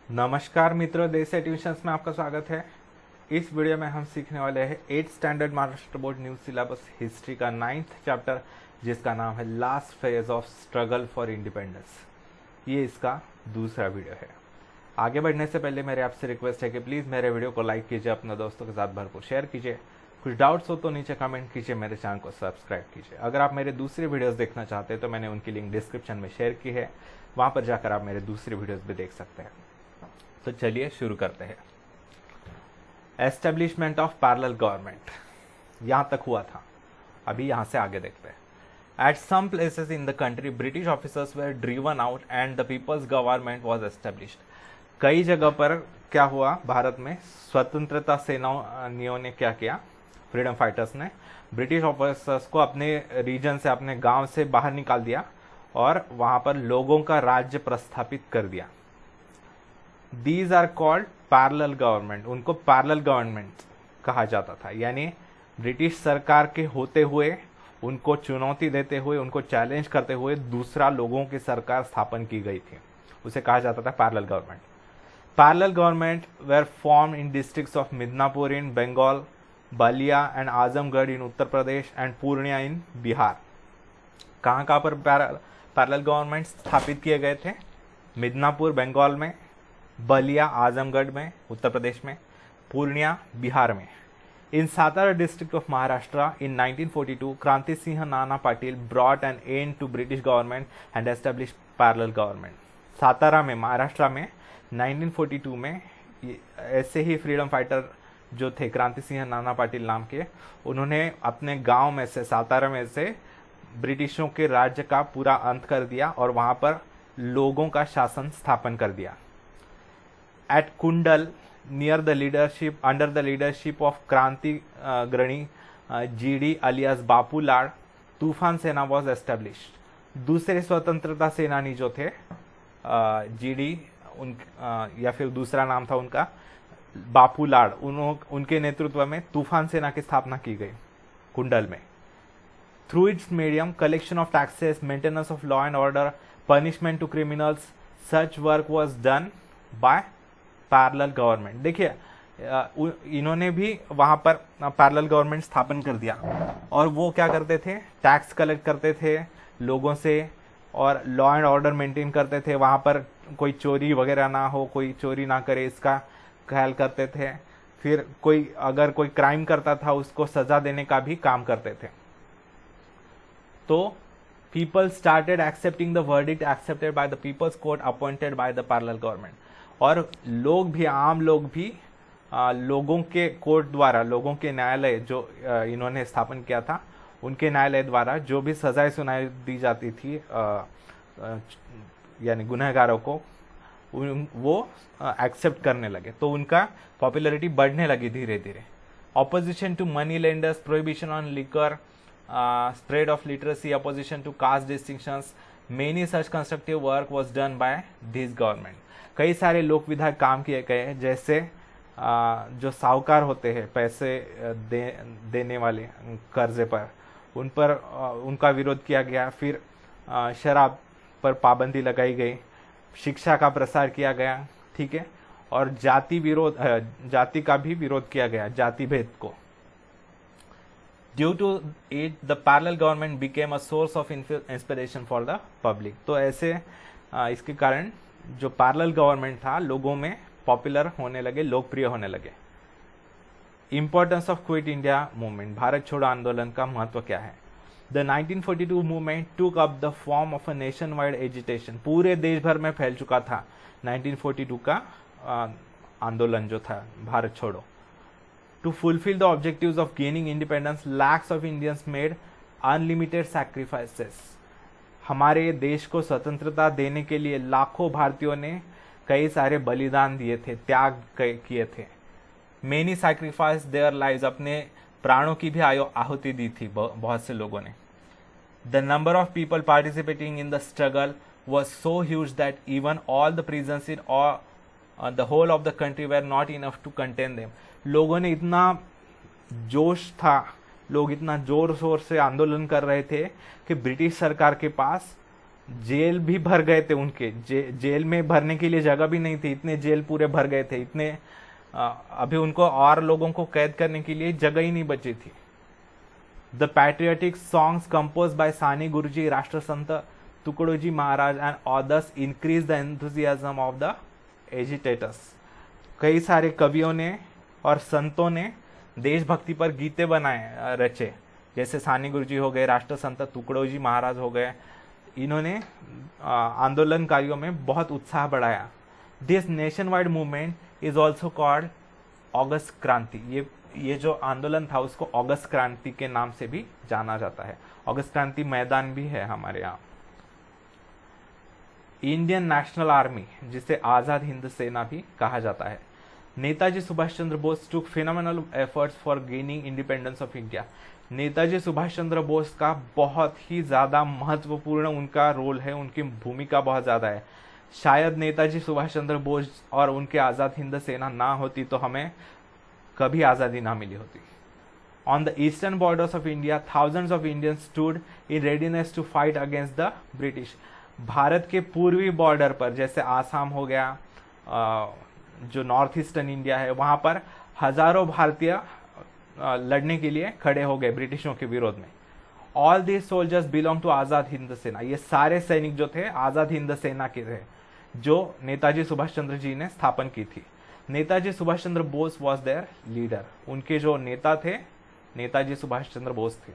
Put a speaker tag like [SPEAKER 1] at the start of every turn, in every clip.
[SPEAKER 1] नमस्कार मित्रों, देसी ट्यूशंस में आपका स्वागत है। इस वीडियो में हम सीखने वाले हैं 8th standard Maharashtra board new syllabus history का 9th चैप्टर, जिसका नाम है last phase of struggle for independence. ये इसका दूसरा वीडियो है। आगे बढ़ने से पहले मेरे आपसे रिक्वेस्ट है कि प्लीज़ मेरे वीडियो को लाइक कीजिए, अपने दोस्तों के साथ भरपूर शेयर कीजिए। कुछ डाउट्स हो तो नीचे कमेंट कीजिए, मेरे चैनल को सब्सक्राइब कीजिए। अगर आप मेरे दूसरे वीडियोस देखना चाहते हैं तो मैंने उनकी लिंक डिस्क्रिप्शन में शेयर की है, वहाँ पर जाकर आप मेरे दूसरे वीडियोस भी देख सकते हैं। तो चलिए शुरू करते हैं। एस्टेब्लिशमेंट ऑफ पैरेलल गवर्नमेंट यहां तक हुआ था, अभी यहां से आगे देखते हैं। At some places in the country British officers were driven out and the people's government was established. कई जगह पर क्या हुआ, भारत में स्वतंत्रता सेनानियों ने क्या किया, फ्रीडम फाइटर्स ने ब्रिटिश ऑफिसर्स को अपने रीजन से, अपने गांव से बाहर निकाल दिया और वहां पर लोगों का राज्य प्रस्थापित कर दिया। These are called parallel government. उनको पैरेलल गवर्नमेंट कहा जाता था, यानी ब्रिटिश सरकार के होते हुए, उनको चुनौती देते हुए, उनको चैलेंज करते हुए दूसरा लोगों की सरकार स्थापन की गई थी, उसे कहा जाता था parallel government. Parallel government were form in districts of Midnapore in Bengal, Ballia and Azamgarh in Uttar Pradesh and Purnia in Bihar. कहाँ पर पैरेलल गवर्नमेंट स्थापित किए गए थे? मिदनापुर बंगाल में, बलिया आजमगढ़ में उत्तर प्रदेश में, पूर्णिया बिहार में। In Satara district of Maharashtra in 1942 Kranti Singh Nana Patil brought an end to British government and establish parallel government. Satara में, महाराष्ट्र में 1942 में ऐसे ही फ्रीडम फाइटर जो थे क्रांति सिंह नाना पाटिल नाम के, उन्होंने अपने गांव में से, सातारा में से ब्रिटिशों के राज्य का पूरा अंत कर दिया और वहां पर लोगों का शासन स्थापन कर दिया। At Kundal, near the leadership, under the leadership of Kranti Grani GD alias Bapu Lad, तूफान सेना was established। दूसरे स्वतंत्रता सेनानी जो थे GD, या फिर दूसरा नाम था उनका बापू लाड, उनके नेतृत्व में तूफान सेना की स्थापना की गई कुंडल में। Through its medium collection of taxes, maintenance of law and order, punishment to criminals, such work was done by parallel government. देखिए, इन्होंने भी वहां पर पैरेलल गवर्नमेंट स्थापन कर दिया और वो क्या करते थे, टैक्स कलेक्ट करते थे लोगों से और लॉ एंड ऑर्डर मेंटेन करते थे। वहां पर कोई चोरी वगैरह ना हो, कोई चोरी ना करे, इसका ख्याल करते थे। फिर अगर कोई क्राइम करता था उसको सजा देने का भी काम करते थे। तो people started accepting the verdict accepted by the people's court appointed by the parallel government. और लोग भी, आम लोग भी लोगों के कोर्ट द्वारा, लोगों के न्यायालय जो इन्होंने स्थापन किया था, उनके न्यायालय द्वारा जो भी सजाएं सुनाई दी जाती थी यानी गुनहगारों को, वो एक्सेप्ट करने लगे। तो उनका पॉपुलैरिटी बढ़ने लगी धीरे धीरे। Opposition to money lenders, prohibition on liquor, spread of literacy, opposition to caste distinctions, many such constructive work was done by this government. कई सारे लोक विधायक काम किए गए, जैसे जो साहूकार होते हैं, पैसे देने वाले कर्जे पर, उन पर उनका विरोध किया गया। फिर शराब पर पाबंदी लगाई गई, शिक्षा का प्रसार किया गया, ठीक है, और जाति का भी विरोध किया गया, जाति भेद को। Due to it the parallel government became a source of inspiration for the public. तो ऐसे इसके कारण जो पैरेलल गवर्नमेंट था लोगों में पॉपुलर होने लगे, लोकप्रिय होने लगे। Importance of quit India movement, Bharat छोड़ो आंदोलन का महत्व क्या है? द 1942 मूवमेंट टूक up the form of a nation wide agitation. पूरे देश भर में फैल चुका था 1942 का आंदोलन जो था Bharat Chhodo. To fulfil the objectives of gaining independence, lakhs of Indians made unlimited sacrifices. हमारे देश को स्वतंत्रता देने के लिए लाखों भारतीयों ने कई सारे बलिदान दिए थे, त्याग किए थे। मेनी सैक्रिफाइस देयर लाइव्स, अपने प्राणों की भी आहुति दी थी बहुत से लोगों ने। The number of people participating in the struggle was so huge that even all the prisons in the whole of the country were not enough to contain them. लोगों ने इतना जोश था, लोग इतना जोर शोर से आंदोलन कर रहे थे कि ब्रिटिश सरकार के पास जेल भी भर गए थे उनके, जेल में भरने के लिए जगह भी नहीं थी, इतने जेल पूरे भर गए थे, इतने अभी उनको और लोगों को कैद करने के लिए जगह ही नहीं बची थी। The patriotic songs compose by Sane Guruji, Rashtrasant Tukdoji Maharaj and others increase the enthusiasm of the agitators. कई सारे कवियों ने और संतों ने देशभक्ति पर गीते बनाए रचे, जैसे सानी गुरुजी हो गए, राष्ट्रसंत तुकडोजी महाराज हो गए। इन्होंने आंदोलनकारियों में बहुत उत्साह बढ़ाया। This nation wide movement is also called August Kranti. ये जो आंदोलन था उसको अगस्त क्रांति के नाम से भी जाना जाता है। अगस्त क्रांति मैदान भी है हमारे यहाँ। इंडियन नेशनल आर्मी, जिसे आजाद हिंद सेना भी कहा जाता है। Netaji Subhash Chandra Bose took phenomenal efforts for gaining independence of India. Netaji Subhash Chandra Bose का बहुत ही ज़्यादा महत्वपूर्ण उनका रोल है, उनकी भूमिका बहुत ज़्यादा है। शायद नेताजी सुभाष चंद्र बोस और उनके आज़ाद हिंद सेना ना होती तो हमें कभी आज़ादी ना मिली होती। On the eastern borders of India thousands of Indians stood in readiness to fight against the British. Bharat के पूर्वी बॉर्डर पर, जैसे आसाम हो गया, जो नॉर्थ ईस्टर्न इंडिया है, वहाँ पर हजारों भारतीय लड़ने के लिए खड़े हो गए ब्रिटिशों के विरोध में। All these soldiers belong to Azad Hind Sena. ये सारे सैनिक जो थे आज़ाद हिंद सेना के थे, जो नेताजी सुभाष चंद्र जी ने स्थापन की थी। Netaji Subhash Chandra Bose was their leader. उनके जो नेता थे नेताजी सुभाष चंद्र बोस थे।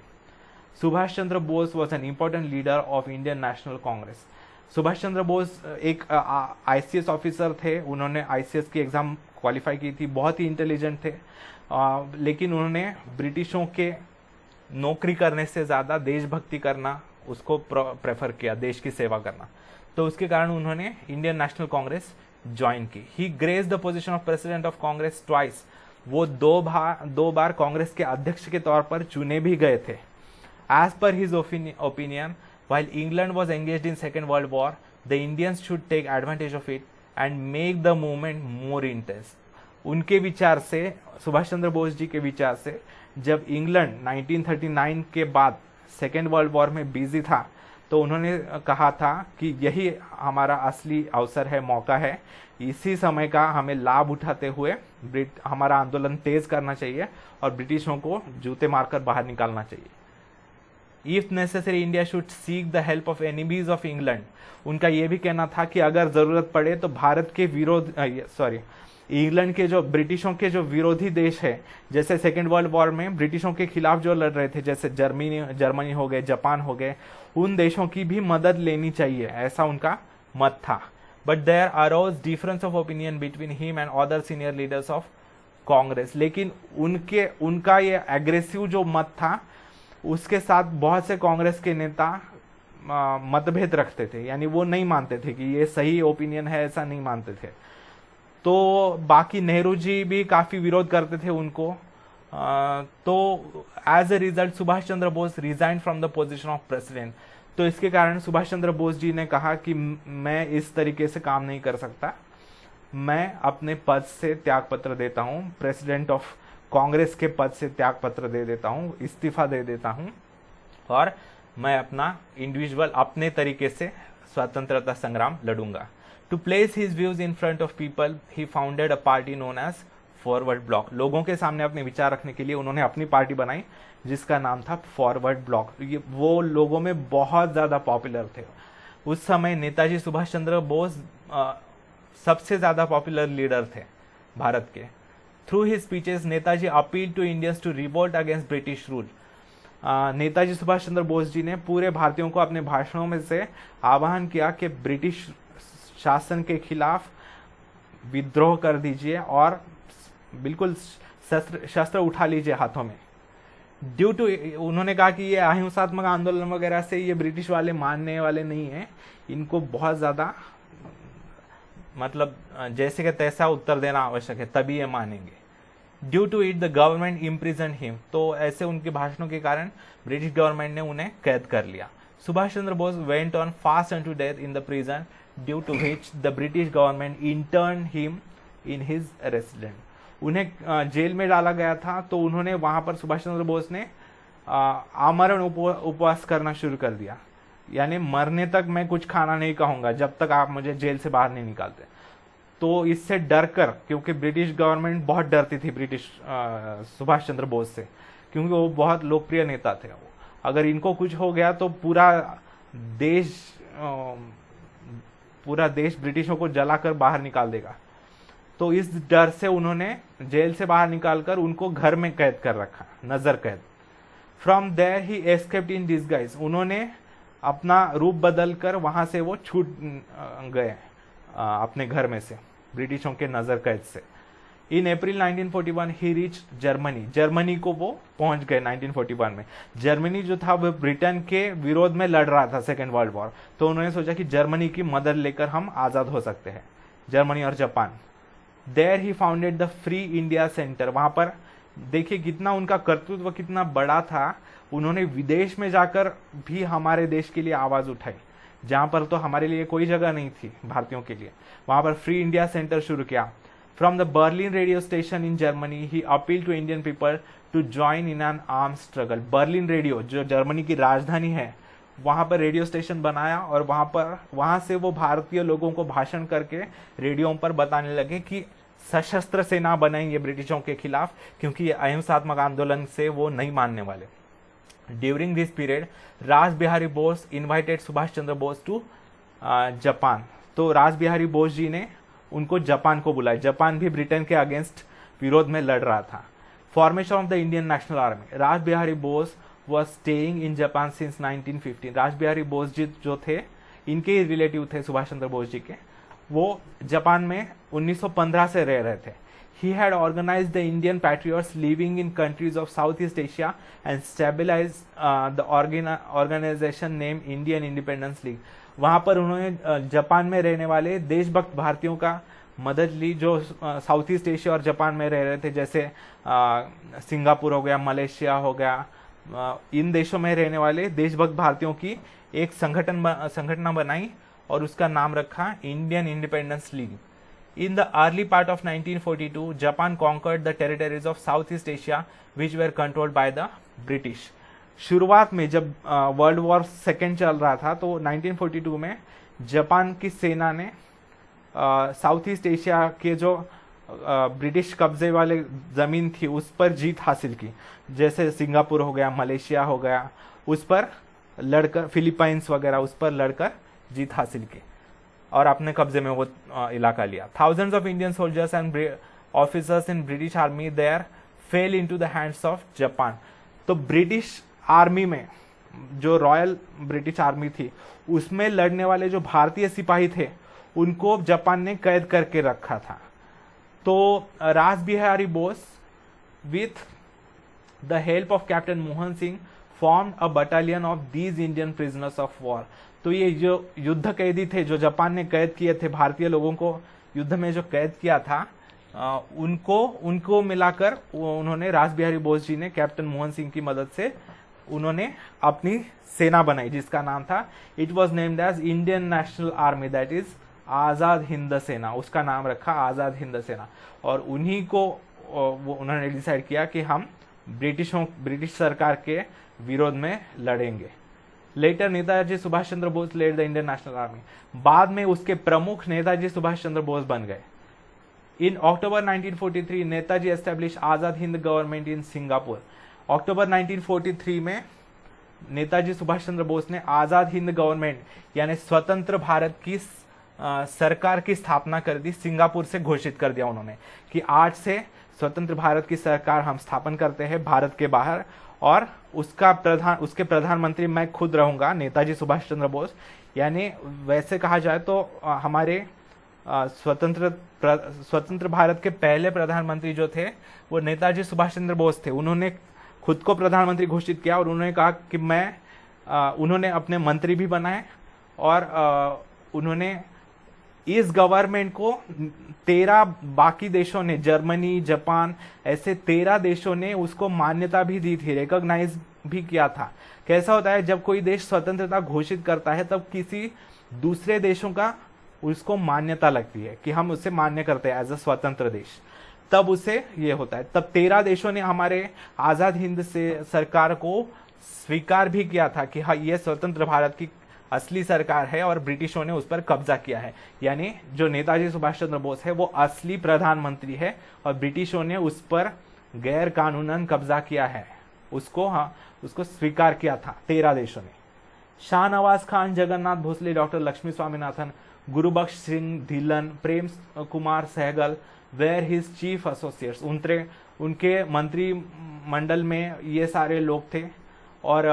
[SPEAKER 1] Subhash Chandra Bose was an important leader of Indian National Congress. Subhash Chandra Bose एक आईसीएस ऑफिसर थे। उन्होंने आईसीएस की एग्ज़ाम क्वालिफाई की थी, बहुत ही इंटेलिजेंट थे, लेकिन उन्होंने ब्रिटिशों के नौकरी करने से ज़्यादा देशभक्ति करना उसको प्रेफर किया, देश की सेवा करना। तो उसके कारण उन्होंने इंडियन नेशनल कांग्रेस ज्वाइन की। He grace the position of president of congress twice. वो दो बार कांग्रेस के अध्यक्ष के तौर पर चुने भी गए थे। As per his opinion, while England was engaged in Second World War, the Indians should take advantage of it and make the movement more intense. उनके विचार से, सुभाष चंद्र बोस जी के विचार से, जब इंग्लैंड 1939 के बाद सेकेंड वर्ल्ड वॉर में बिजी था, तो उन्होंने कहा था कि यही हमारा असली अवसर है, मौका है, इसी समय का हमें लाभ उठाते हुए हमारा आंदोलन तेज करना चाहिए और ब्रिटिशों को जूते मारकर बाहर निकालना चाहिए। If necessary, India should seek the help of enemies of England. उनका यह भी कहना था कि अगर जरूरत पड़े तो भारत के इंग्लैंड के जो ब्रिटिशों के जो विरोधी देश है, जैसे सेकेंड वर्ल्ड वॉर में ब्रिटिशों के खिलाफ जो लड़ रहे थे, जैसे जर्मनी हो गए, जापान हो गए, उन देशों की भी मदद लेनी चाहिए, ऐसा उनका मत था। But there arose difference of opinion between him and other senior leaders of Congress. लेकिन उनका ये एग्रेसिव जो मत था, उसके साथ बहुत से कांग्रेस के नेता मतभेद रखते थे, यानी वो नहीं मानते थे कि ये सही ओपिनियन है, ऐसा नहीं मानते थे। तो बाकी नेहरू जी भी काफी विरोध करते थे उनको। तो as a result Subhash Chandra Bose resign from the position of president. तो इसके कारण सुभाष चंद्र बोस जी ने कहा कि मैं इस तरीके से काम नहीं कर सकता, मैं अपने पद से त्याग पत्र देता हूँ, प्रेसिडेंट ऑफ कांग्रेस के पद से त्याग पत्र दे देता हूँ, इस्तीफा दे देता हूँ, और मैं अपना इंडिविजुअल अपने तरीके से स्वतंत्रता संग्राम लड़ूंगा। To place his views in front of people, he founded a party known as forward bloc. लोगों के सामने अपने विचार रखने के लिए उन्होंने अपनी पार्टी बनाई, जिसका नाम था फॉरवर्ड ब्लॉक। ये वो लोगों में बहुत ज़्यादा पॉपुलर थे। उस समय नेताजी सुभाष चंद्र बोस सबसे ज़्यादा पॉपुलर लीडर थे भारत के। Through his speeches Netaji appeal to Indians to revolt against British rule. Netaji Subhash Chandra Bose ji ने पूरे भारतीयों को अपने भाषणों में से आह्वान किया कि ब्रिटिश शासन के खिलाफ विद्रोह कर दीजिए और बिल्कुल शस्त्र उठा लीजिए हाथों में। ड्यू टू, उन्होंने कहा कि ये अहिंसात्मक आंदोलन वगैरह से ये ब्रिटिश वाले मानने वाले नहीं है, इनको बहुत ज़्यादा मतलब जैसे कि तैसा उत्तर देना आवश्यक है, तभी ये मानेंगे। Due to it the government imprison him. तो ऐसे उनके भाषणों के कारण ब्रिटिश गवर्नमेंट ने उन्हें कैद कर लिया। Subhash Chandra Bose went on fast unto death in the prison, due to which the British government intern him in his resident. उन्हें जेल में डाला गया था, तो उन्होंने वहां पर सुभाष चंद्र बोस ने आमरण उपवास करना शुरू कर दिया। यानी मरने तक मैं कुछ खाना नहीं खाऊंगा जब तक आप मुझे जेल से बाहर नहीं निकालते। तो इससे डर कर, क्योंकि ब्रिटिश गवर्नमेंट बहुत डरती थी ब्रिटिश सुभाष चंद्र बोस से, क्योंकि वो बहुत लोकप्रिय नेता थे। अगर इनको कुछ हो गया तो देश पूरा देश ब्रिटिशों को जलाकर बाहर निकाल देगा। तो इस डर से उन्होंने जेल से बाहर निकालकर उनको घर में कैद कर रखा, नजर कैद। From there he escaped in disguise, उन्होंने अपना रूप बदल कर वहां से वो छूट गए अपने घर में से, ब्रिटिशों के नजर कैद से। इन अप्रैल 1941 ही रीच जर्मनी, जर्मनी को वो पहुंच गए 1941 में। जर्मनी जो था वो ब्रिटेन के विरोध में लड़ रहा था सेकेंड वर्ल्ड वॉर, तो उन्होंने सोचा कि जर्मनी की मदद लेकर हम आजाद हो सकते हैं, जर्मनी और Japan. There he founded the free India centre, वहां पर देखिए कितना उनका कर्तृत्व कितना बड़ा था। उन्होंने विदेश में जाकर भी हमारे देश के लिए आवाज उठाई, जहां पर तो हमारे लिए कोई जगह नहीं थी भारतीयों के लिए। वहां पर फ्री इंडिया सेंटर शुरू किया। From the Berlin radio station in Germany he appeal to Indian people to join in an arm struggle. Berlin radio जो जर्मनी की राजधानी है, वहां पर रेडियो स्टेशन बनाया और वहां से वो भारतीय लोगों को भाषण करके रेडियो पर बताने लगे कि सशस्त्र सेना बनाएंगे ब्रिटिशों के खिलाफ, क्योंकि ये अहिंसात्मक आंदोलन से वो नहीं मानने वाले। During this period Raj Bihari Bose invited Subhash Chandra Bose to Japan. तो राज बिहारी बोस जी ने उनको जापान को बुलाया। जापान भी ब्रिटेन के अगेंस्ट विरोध में लड़ रहा था। Formation of the Indian national army, Raj Bihari Bose was staying in Japan since 1915। राज बिहारी बोस जी जो थे, इनके रिलेटिव थे सुभाष चंद्र बोस जी के, वो जापान में 1915 से रह रहे थे। He had organized the Indian patriots living in countries of Southeast Asia and stabilized the organization named Indian Independence League. वहाँ पर उन्होंने जापान में रहने वाले देशभक्त भारतीयों का मदद ली जो साउथ ईस्ट एशिया और जापान में रह रहे थे, जैसे सिंगापुर हो गया, मलेशिया हो गया। इन देशों में रहने वाले देशभक्त भारतीयों की एक संगठन बनाई और उसका नाम रखा Indian independence league. In the early part of 1942, Japan conquered the territories of Southeast Asia, which were controlled by the British. शुरुआत में जब वर्ल्ड वॉर सेकेंड चल रहा था तो 1942 में जापान की सेना ने साउथ ईस्ट एशिया के जो ब्रिटिश कब्जे वाले जमीन थी उस पर जीत हासिल की, जैसे सिंगापुर हो गया, मलेशिया हो गया, उस पर लड़कर, फिलीपाइंस वगैरह उस पर लड़कर जीत हासिल की और अपने कब्जे में वो इलाका लिया। Thousands of Indian soldiers and officers in British army there fell into the hands of Japan. तो ब्रिटिश आर्मी में जो रॉयल ब्रिटिश आर्मी थी उसमें लड़ने वाले जो भारतीय सिपाही थे उनको जापान ने कैद करके रखा था। तो Raj Bihari Bose with the help of captain Mohan Singh formed a battalion of these Indian prisoners of war. तो ये जो युद्ध कैदी थे जो जापान ने कैद किए थे, भारतीय लोगों को युद्ध में जो कैद किया था, उनको मिलाकर उन्होंने राज बिहारी बोस जी ने कैप्टन मोहन सिंह की मदद से उन्होंने अपनी सेना बनाई जिसका नाम था, it was named as Indian national Army, that is Azad Hind Sena. उसका नाम रखा आजाद हिंद सेना। और उन्हीं को उन्होंने डिसाइड किया कि हम ब्रिटिश सरकार के विरोध में लड़ेंगे। Later Netaji Subhash Chandra Bose led the Indian national army. बाद में उसके प्रमुख नेताजी सुभाष चंद्र बोस बन गए। In October 1943 Netaji establish Azad Hind government in Singapore. October 1943 में नेताजी सुभाष चंद्र बोस ने आजाद हिंद गवर्नमेंट यानी स्वतंत्र भारत की सरकार की स्थापना कर दी। सिंगापुर से घोषित कर दिया उन्होंने कि आज से स्वतंत्र भारत की सरकार हम स्थापन करते हैं भारत के बाहर, और उसके प्रधानमंत्री मैं खुद रहूंगा, नेताजी सुभाष चंद्र बोस। यानी वैसे कहा जाए तो हमारे स्वतंत्र भारत के पहले प्रधानमंत्री जो थे वो नेताजी सुभाष चंद्र बोस थे। उन्होंने खुद को प्रधानमंत्री घोषित किया और उन्होंने कहा कि उन्होंने अपने मंत्री भी बनाए और उन्होंने इस गवर्नमेंट को 13 बाकी देशों ने, जर्मनी, जापान, ऐसे 13 देशों ने उसको मान्यता भी दी थी, रिकॉग्नाइज भी किया था। कैसा होता है जब कोई देश स्वतंत्रता घोषित करता है तब किसी दूसरे देशों का उसको मान्यता लगती है कि हम उसे मान्य करते हैं एज अ स्वतंत्र देश, तब उसे ये होता है। तब 13 देशों ने हमारे आजाद हिंद से सरकार को स्वीकार भी किया था कि हाँ, ये स्वतंत्र भारत की असली सरकार है और ब्रिटिशों ने उस पर कब्जा किया है, यानी जो नेताजी सुभाष चंद्र बोस है वो असली प्रधानमंत्री है और ब्रिटिशों ने उस पर गैर कानूनन कब्जा किया है, उसको स्वीकार किया था 13 देशों ने। Shahnawaz Khan, Jagannath Bhosle, doctor Lakshmi Swaminathan, Gurbaksh Singh Dhillon, Prem Kumar Sahgal were his chief associates, उनके मंत्री मंडल में ये सारे लोग थे और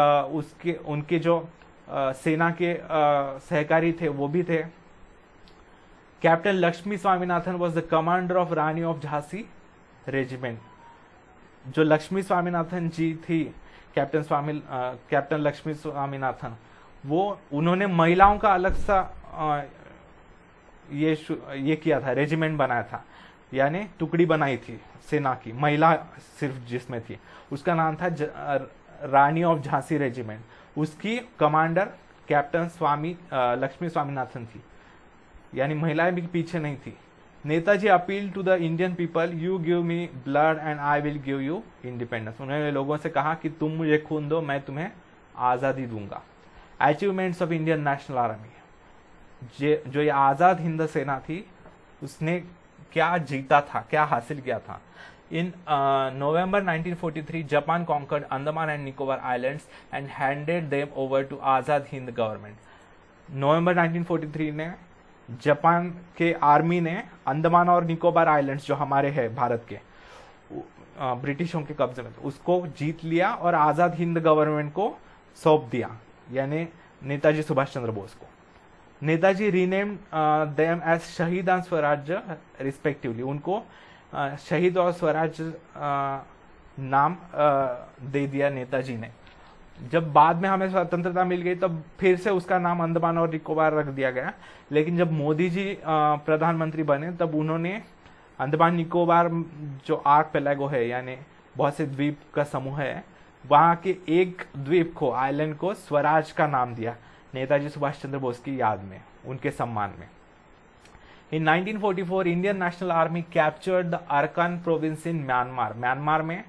[SPEAKER 1] उनके जो सेना के सहकारी थे वो भी थे। Captain Lakshmi Swaminathan was the commander of Rani of Jhansi regiment. जो लक्ष्मी स्वामीनाथन जी थी, कैप्टन लक्ष्मी स्वामीनाथन, वो उन्होंने महिलाओं का अलग सा ये किया था, रेजिमेंट बनाया था, यानी टुकड़ी बनाई थी सेना की, महिला सिर्फ जिसमें थी, उसका नाम था रानी ऑफ झांसी रेजिमेंट। उसकी कमांडर कैप्टन लक्ष्मी स्वामीनाथन थी, यानी महिलाएं भी पीछे नहीं थी। Netaji appeal to the Indian people, you give me blood and I will give you independence. उन्होंने लोगों से कहा कि तुम मुझे खून दो, मैं तुम्हें आज़ादी दूंगा। Achievements of Indian national army, जो ये आज़ाद हिंद सेना थी उसने क्या जीता था, क्या हासिल किया था। In November 1943, Japan conquered Andaman and Nicobar Islands and handed them over to Azad Hind government. नवंबर 1943 ने जापान के आर्मी ने अंडमान और निकोबार आइलैंड्स जो हमारे हैं भारत के, ब्रिटिशों के कब्जे में, उसको जीत लिया और आज़ाद हिंद गवर्नमेंट को सौंप दिया, यानी नेताजी सुभाष चंद्र बोस को। नेताजी रीनेम्ड देम एज शहीद एंड स्वराज्य रिस्पेक्टिवली, उनको शहीद और स्वराज नाम दे दिया नेताजी ने। जब बाद में हमें स्वतंत्रता मिल गई तब फिर से उसका नाम अंडमान और निकोबार रख दिया गया, लेकिन जब मोदी जी प्रधानमंत्री बने तब उन्होंने अंडमान निकोबार जो आर्कपेलागो है, यानी बहुत से द्वीप का समूह है, वहाँ के एक द्वीप को, आइलैंड को स्वराज का नाम दिया नेताजी सुभाष चंद्र बोस की याद में, उनके सम्मान में। In 1944, Indian National Army captured the Arakan province in Myanmar. Myanmar में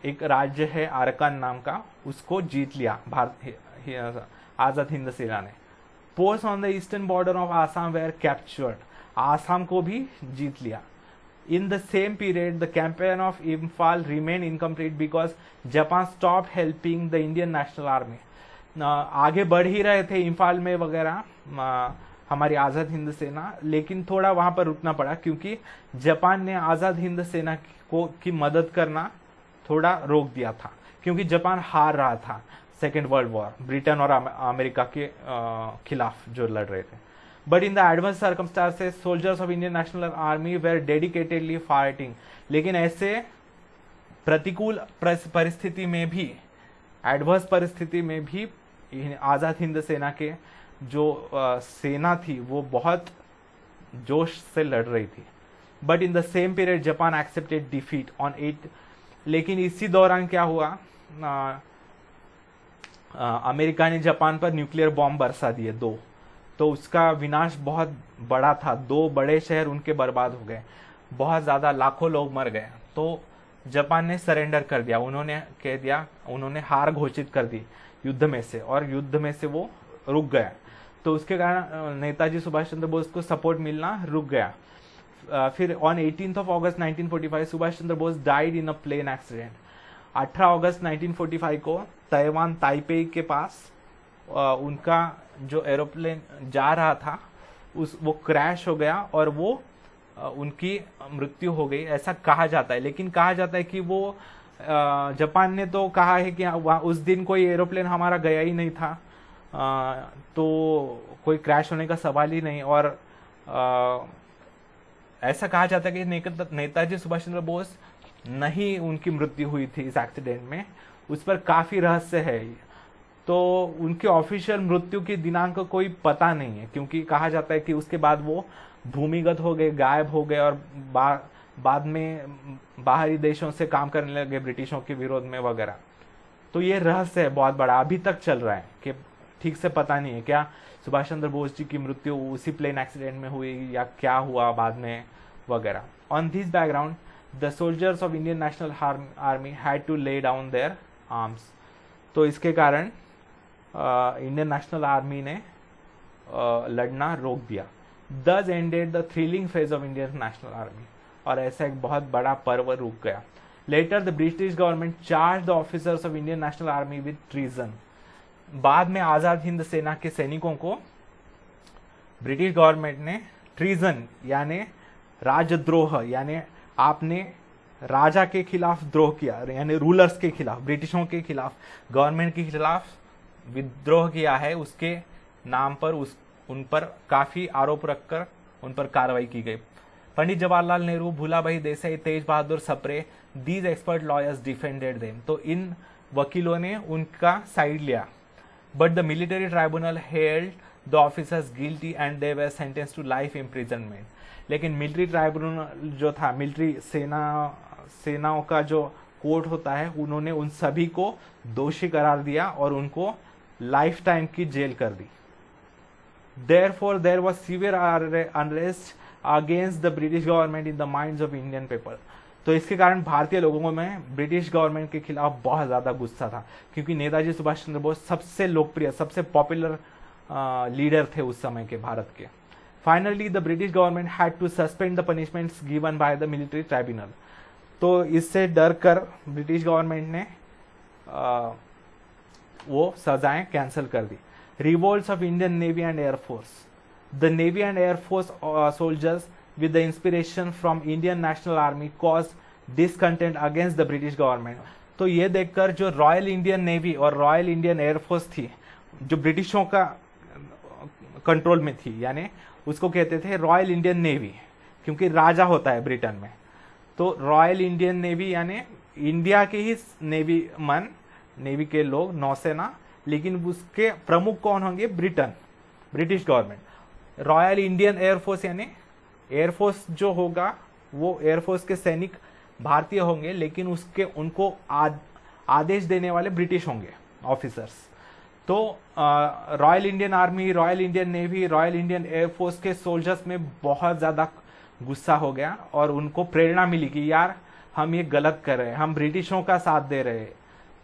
[SPEAKER 1] एक राज्य है अरकान नाम का, उसको जीत लिया आजाद हिंद सेना ने। Post on the eastern border of Assam were captured, Assam को भी जीत लिया। In the same period the campaign of Imphal remain incomplete because Japan stop helping the Indian national army. आगे बढ़ ही रहे थे इम्फाल में वगैरह हमारी आज़ाद हिंद सेना, लेकिन थोड़ा वहां पर रुकना पड़ा क्योंकि जापान ने आज़ाद हिंद सेना की मदद करना थोड़ा रोक दिया था, क्योंकि जापान हार रहा था सेकेंड वर्ल्ड वॉर, ब्रिटेन और अमेरिका के खिलाफ जो लड़ रहे थे। But in the adverse circumstances soldiers of Indian national army were dedicatedly fighting. लेकिन ऐसे प्रतिकूल परिस्थिति में भी, एडवर्स परिस्थिति में भी आज़ाद हिंद सेना के जो सेना थी वो बहुत जोश से लड़ रही थी। But in the same period Japan accepted defeat on 8। लेकिन इसी दौरान क्या हुआ, अमेरिका ने जापान पर न्यूक्लियर बॉम्ब बरसा दिए 2, तो उसका विनाश बहुत बड़ा था। 2 बड़े शहर उनके बर्बाद हो गए, बहुत ज़्यादा लाखों लोग मर गए। तो जापान ने सरेंडर कर दिया, उन्होंने हार घोषित कर दी युद्ध में से, और युद्ध में से वो रुक गया। तो उसके कारण नेताजी सुभाष चंद्र बोस को सपोर्ट मिलना रुक गया। फिर on 18 August 1945 Subhash Chandra Bose died in a plane accident. 18 अगस्त 1945 को ताइवान ताइपे के पास उनका जो एरोप्लेन जा रहा था वो क्रैश हो गया और वो उनकी मृत्यु हो गई, ऐसा कहा जाता है। लेकिन कहा जाता है कि वो जापान ने तो कहा है कि उस दिन कोई एरोप्लेन हमारा गया ही नहीं था, तो कोई क्रैश होने का सवाल ही नहीं। और ऐसा कहा जाता है कि नेताजी सुभाष चंद्र बोस नहीं उनकी मृत्यु हुई थी इस एक्सीडेंट में, उस पर काफी रहस्य है। तो उनकी ऑफिशियल मृत्यु की दिनांक कोई पता नहीं है, क्योंकि कहा जाता है कि उसके बाद वो भूमिगत हो गए, गायब हो गए और बाद में बाहरी देशों से काम करने लगे ब्रिटिशों के विरोध में वगैरह। तो ये रहस्य है बहुत बड़ा, अभी तक चल रहा है कि ठीक से पता नहीं है क्या सुभाष चंद्र बोस जी की मृत्यु उसी प्लेन एक्सीडेंट में हुई या क्या हुआ बाद में वगैरह। On this background the soldiers of Indian national army had to lay down their arms. तो इसके कारण इंडियन नेशनल आर्मी ने लड़ना रोक दिया। Thus ended the thrilling phase of Indian national army, और ऐसा एक बहुत बड़ा पर्व रुक गया। Later the British government charged the officers of Indian national army with treason। बाद में आजाद हिंद सेना के सैनिकों को ब्रिटिश गवर्नमेंट ने ट्रीजन यानी राजद्रोह, यानी आपने राजा के खिलाफ द्रोह किया, यानी रूलर्स के खिलाफ, ब्रिटिशों के खिलाफ, गवर्नमेंट के खिलाफ विद्रोह किया है, उसके नाम पर उन पर काफी आरोप रखकर उन पर कार्रवाई की गई। Pandit Jawaharlal Nehru, Bhulabhai Desai, Tej Bahadur Sapru, these expert lawyers defended them, तो इन वकीलों ने उनका साइड लिया। But the military tribunal held the officers guilty and they were sentence to life imprisonment. लेकिन मिलिट्री ट्राइब्यूनल जो था, मिलिट्री सेनाओं का जो कोर्ट होता है, उन्होंने उन सभी को दोषी करार दिया और उनको लाइफ टाइम की जेल कर दी। Therefore, there was severe unrest against the British government in the minds of Indian people। तो इसके कारण भारतीय लोगों में ब्रिटिश गवर्नमेंट के खिलाफ बहुत ज्यादा गुस्सा था, क्योंकि नेताजी सुभाष चंद्र बोस सबसे लोकप्रिय, सबसे पॉपुलर लीडर थे उस समय के भारत के। Finally the British government had to suspend the punishments given by the military tribunal. तो इससे डर कर ब्रिटिश गवर्नमेंट ने वो सजाएं कैंसिल कर दी। Revolts of Indian Navy and Air Force। The Navy and Air Force soldiers, with the inspiration from Indian National Army, caused discontent against the British government। तो ये देखकर जो रॉयल इंडियन नेवी और royal Indian air force थी, जो ब्रिटिशों का control में थी, यानी उसको कहते थे रॉयल इंडियन नेवी, क्योंकि राजा होता है ब्रिटेन में। तो रॉयल इंडियन नेवी यानी इंडिया के ही नेवी के लोग, नौसेना, लेकिन उसके प्रमुख कौन होंगे? British government. Royal Indian air force यानी एयरफोर्स जो होगा वो एयरफोर्स के सैनिक भारतीय होंगे, लेकिन उनको आदेश देने वाले ब्रिटिश होंगे ऑफिसर्स। तो royal Indian army, royal Indian navy, royal Indian air force के सोल्जर्स में बहुत ज्यादा गुस्सा हो गया और उनको प्रेरणा मिली कि यार हम ये गलत कर रहे हैं, हम ब्रिटिशों का साथ दे रहे हैं,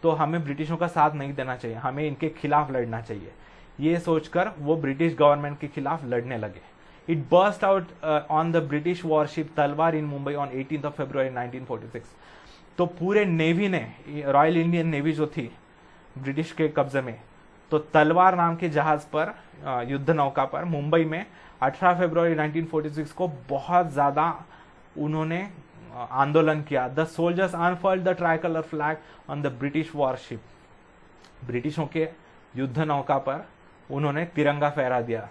[SPEAKER 1] तो हमें ब्रिटिशों का साथ नहीं देना चाहिए, हमें इनके खिलाफ लड़ना चाहिए। ये सोचकर वो ब्रिटिश गवर्नमेंट के खिलाफ लड़ने लगे। It burst out on the British worship तलवार इन मुंबई ऑन 18 फरवरी 1946। तो पूरे नेवी ने, रॉयल इंडियन नेवी जो थी ब्रिटिश के कब्जे में, तो तलवार नाम के जहाज पर, युद्ध नौका पर मुंबई में 18 फरवरी 1946 को बहुत ज्यादा उन्होंने आंदोलन किया। The soldiers unfurled the tricolour flag on the British warship. ब्रिटिशों के युद्ध नौका पर उन्होंने तिरंगा फहरा दिया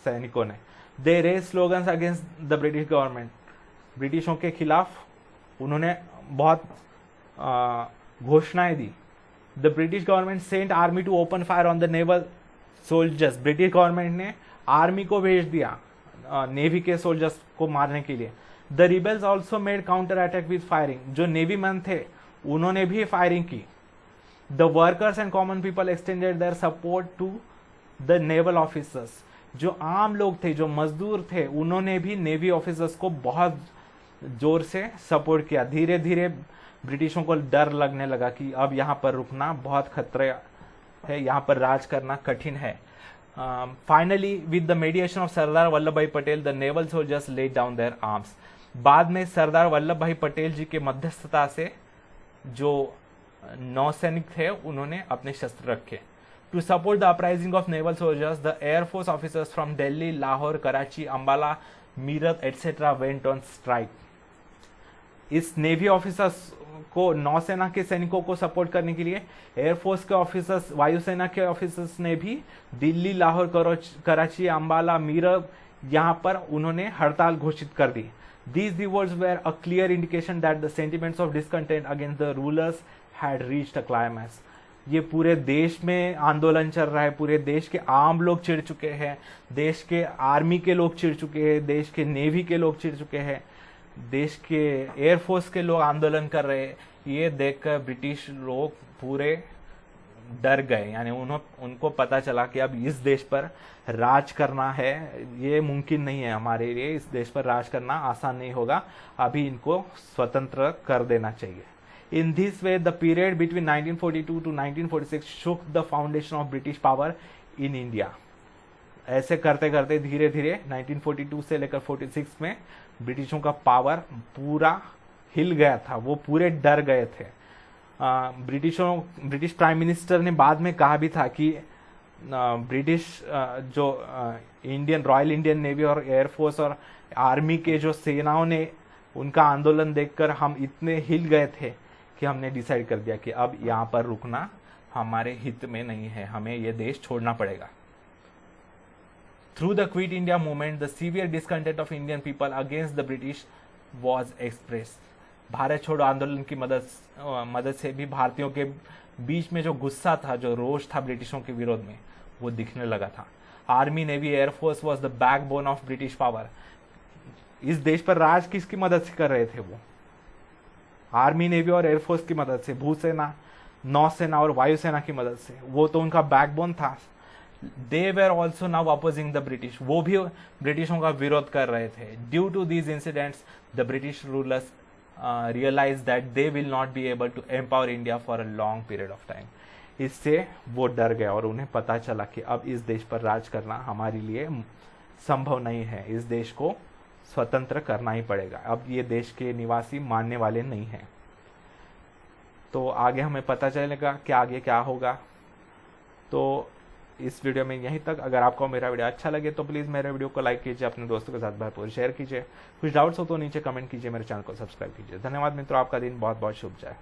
[SPEAKER 1] सैनिकों ने। They raise slogans against the British government. ब्रिटिशों के खिलाफ उन्होंने बहुत घोषणाएं दी। The British government sent army to open fire on the naval soldiers. British government ने आर्मी को भेज दिया नेवी के सोल्जर्स को मारने के लिए। The rebels also made counter attack with firing. जो नेवी मैन थे उन्होंने भी फायरिंग की। The workers and common people extended their support to the naval officers. जो आम लोग थे, जो मजदूर थे, उन्होंने भी नेवी ऑफिसर्स को बहुत जोर से सपोर्ट किया। धीरे धीरे ब्रिटिशों को डर लगने लगा कि अब यहाँ पर रुकना बहुत खतरा है, यहाँ पर राज करना कठिन है। Finally with the mediation of Sardar Vallabh Bhai Patel the naval soldiers laid down their arms. बाद में सरदार वल्लभ भाई पटेल जी के मध्यस्थता से जो नौसैनिक थे उन्होंने अपने शस्त्र रखे। To support the uprising of naval soldiers the air force officers from Delhi, Lahore, Karachi, Ambala, Meerut etcetera went on strike. इस नेवी ऑफिसर्स को, नौसेना के सैनिकों को सपोर्ट करने के लिए एयरफोर्स के ऑफिसर्स, वायुसेना के ऑफिसर्स ने भी दिल्ली, लाहौर, कराची, अंबाला, मीरत, यहां पर उन्होंने हड़ताल घोषित कर दी। These revolts were a clear indication that the sentiments of discontent against the rulers had reached a climax। ये पूरे देश में आंदोलन चल रहा है, पूरे देश के आम लोग चिढ़ चुके हैं, देश के आर्मी के लोग चिढ़ चुके हैं, देश के नेवी के लोग चिढ़ चुके हैं, देश के एयरफोर्स के लोग आंदोलन कर रहे हैं। ये देखकर ब्रिटिश लोग पूरे डर गए, यानी उनको पता चला कि अब इस देश पर राज करना है, ये मुमकिन नहीं है हमारे लिए, इस देश पर राज करना आसान नहीं होगा, अभी इनको स्वतंत्र कर देना चाहिए। In this way, the period between 1942 to 1946 shook the foundation of British power in India। ऐसे करते करते धीरे धीरे 1942 से लेकर 46 में ब्रिटिशों का पावर पूरा हिल गया था, वो पूरे डर गए थे। ब्रिटिश प्राइम मिनिस्टर ने बाद में कहा भी था कि ब्रिटिश जो इंडियन रॉयल इंडियन नेवी और एयरफोर्स और आर्मी के जो सेनाओं ने उनका आंदोलन देखकर हम इतने हिल गए थे कि हमने डिसाइड कर दिया कि अब यहाँ पर रुकना हमारे हित में नहीं है, हमें ये देश छोड़ना पड़ेगा। Through the quit India movement the severe discontent of Indian people against the British was express. Bharat छोड़ो आंदोलन की मदद से भी भारतीयों के बीच में जो गुस्सा था, जो रोष था ब्रिटिशों के विरोध में, वो दिखने लगा था। Army navy air force was the backbone of British power. इस देश पर राज किसकी मदद से कर रहे थे? वो आर्मी नेवी और एयरफोर्स की मदद से, भूसेना, नौसेना और वायुसेना की मदद से। वो तो उनका बैकबोन था। They were also now opposing the British, वो भी ब्रिटिशों का विरोध कर रहे थे। Due to these incidents the British rulers realize that they will not be able to empower India for a long period of time। इससे वो डर गए और उन्हें पता चला कि अब इस देश पर राज करना हमारे लिए संभव नहीं है, इस देश को स्वतंत्र करना ही पड़ेगा, अब ये देश के निवासी मानने वाले नहीं हैं। तो आगे हमें पता चलेगा कि आगे क्या होगा। तो इस वीडियो में यहीं तक। अगर आपको मेरा वीडियो अच्छा लगे तो प्लीज़ मेरे वीडियो को लाइक कीजिए, अपने दोस्तों के साथ भरपूर शेयर कीजिए। कुछ डाउट्स हो तो नीचे कमेंट कीजिए, मेरे चैनल को सब्सक्राइब कीजिए। धन्यवाद मित्रों, आपका दिन बहुत बहुत शुभ जाए।